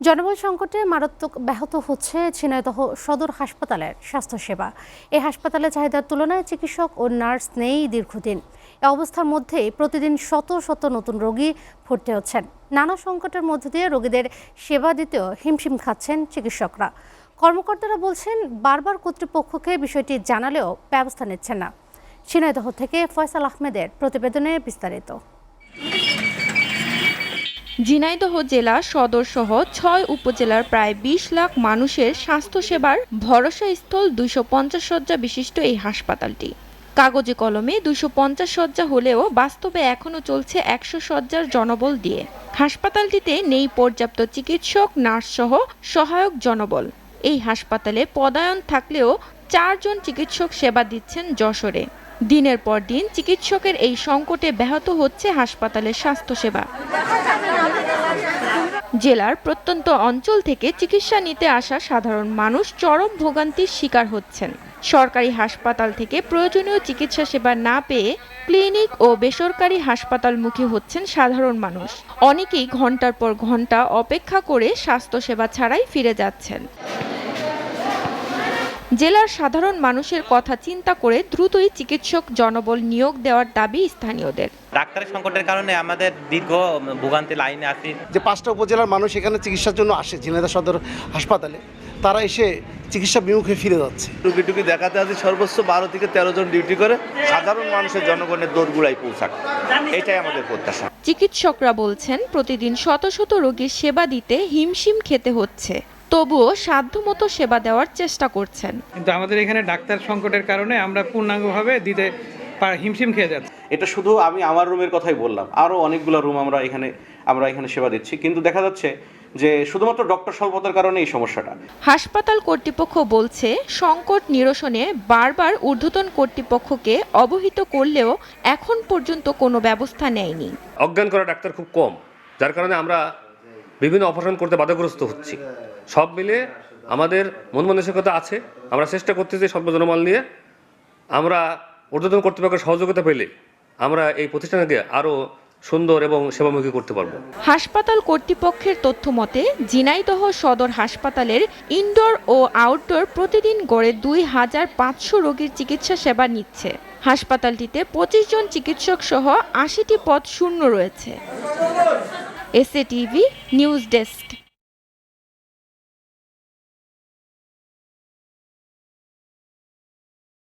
জনবল সংকটে মারাত্মক ব্যাহত হচ্ছে ঝিনাইদহ সদর হাসপাতালের স্বাস্থ্যসেবা। এই হাসপাতালে চাহিদার তুলনায় চিকিৎসক ও নার্স নেই দীর্ঘদিন। এ অবস্থার মধ্যেই প্রতিদিন শত শত নতুন রোগী ভর্তি হচ্ছেন। নানা সংকটের মধ্য দিয়ে রোগীদের সেবা দিতেও হিমশিম খাচ্ছেন চিকিৎসকরা। কর্মকর্তারা বলছেন, বারবার কর্তৃপক্ষকে বিষয়টি জানালেও ব্যবস্থা নিচ্ছেন না। ঝিনাইদহ থেকে ফয়সাল আহমেদের প্রতিবেদনে বিস্তারিত। ঝিনাইদহ জেলা সদর সহ ৬ উপজেলার প্রায় ২০ লাখ মানুষের স্বাস্থ্যসেবার ভরসাস্থল ২৫০ শয্যা বিশিষ্ট এই হাসপাতালটি। কাগজে কলমে ২৫০ শয্যা হলেও বাস্তবে এখনও চলছে ১০০ শয্যার জনবল দিয়ে। হাসপাতালটিতে নেই পর্যাপ্ত চিকিৎসক, নার্স সহ সহায়ক জনবল। এই হাসপাতালে পদায়ন থাকলেও ৪ জন চিকিৎসক সেবা দিচ্ছেন যশোরে। দিনের পর দিন চিকিৎসকের এই সংকটে ব্যাহত হচ্ছে হাসপাতালের স্বাস্থ্যসেবা। জেলার প্রত্যন্ত অঞ্চল থেকে চিকিৎসা নিতে আসা সাধারণ মানুষ চরম ভোগান্তির শিকার হচ্ছেন। সরকারি হাসপাতাল থেকে প্রয়োজনীয় চিকিৎসা সেবা না পেয়ে ক্লিনিক ও বেসরকারি হাসপাতালমুখী হচ্ছেন সাধারণ মানুষ। অনেকেই ঘন্টার পর ঘন্টা অপেক্ষা করে স্বাস্থ্যসেবা ছাড়াই ফিরে যাচ্ছেন। জেলার সাধারণ মানুষের কথা চিন্তা করে দ্রুতই চিকিৎসক জনবল নিয়োগ দেওয়ার দাবি স্থানীয়দের। ডাক্তারের সংকটের কারণে আমাদের দীর্ঘ ভোগান্তি লাইনে আছি। যে ৫টা উপজেলার মানুষ এখানে চিকিৎসার জন্য আসে ঝিনাইদহ সদর হাসপাতালে, তারা এসে চিকিৎসা বিমুখে ফিরে যাচ্ছে। রুগী দেখাতে আছে সর্বোচ্চ ১২ থেকে ১৩ জন ডিউটি করে সাধারণ মানুষের জনগণের দোরগোড়ায় পৌঁছাক, এটাই আমাদের প্রত্যাশা। চিকিৎসকরা বলছেন, প্রতিদিন শত শত রোগীর সেবা দিতে হিমশিম খেতে হচ্ছে, তবুও সাধ্যমতো সেবা দেওয়ার চেষ্টা করছেন। কিন্তু আমাদের এখানে ডাক্তার সংকটের কারণে আমরা পূর্ণাঙ্গভাবে দিতে হিমশিম খেয়ে যাচ্ছি। এটা শুধু আমি আমার রুমের কথাই বললাম, আরও অনেকগুলো রুম আমরা এখানে সেবা দিচ্ছি, কিন্তু দেখা যাচ্ছে যে শুধুমাত্র ডক্টর স্বল্পতার কারণে এই সমস্যাটা। হাসপাতাল কর্তৃপক্ষ বলছে, সংকট নিরসনে বারবার ঊর্ধ্বতন কর্তৃপক্ষকে অবহিত করলেও এখন পর্যন্ত কোনো ব্যবস্থা নেয়নি। অজ্ঞান করা ডাক্তার খুব কম, যার কারণে আমরা বিভিন্ন অপারেশন করতে বাধাগ্রস্ত হচ্ছি। সব মিলে আমাদের মন মানসিকতা আছে, আমরা চেষ্টা করতেছি সর্ব জনবল নিয়ে আমরা ঊর্ধ্বতন কর্তৃপক্ষের সহযোগিতা পেলে আমরা এই প্রতিষ্ঠানকে আরও সুন্দর এবং সেবামুখী করতে পারব। হাসপাতাল কর্তৃপক্ষের তথ্য মতে ঝিনাইদহ সদর হাসপাতালের ইনডোর ও আউটডোর প্রতিদিন গড়ে ২৫০০ রোগীর চিকিৎসা সেবা নিচ্ছে। হাসপাতালটিতে ২৫ জন চিকিৎসক সহ ৮০টি পদ শূন্য রয়েছে। SA TV news desk.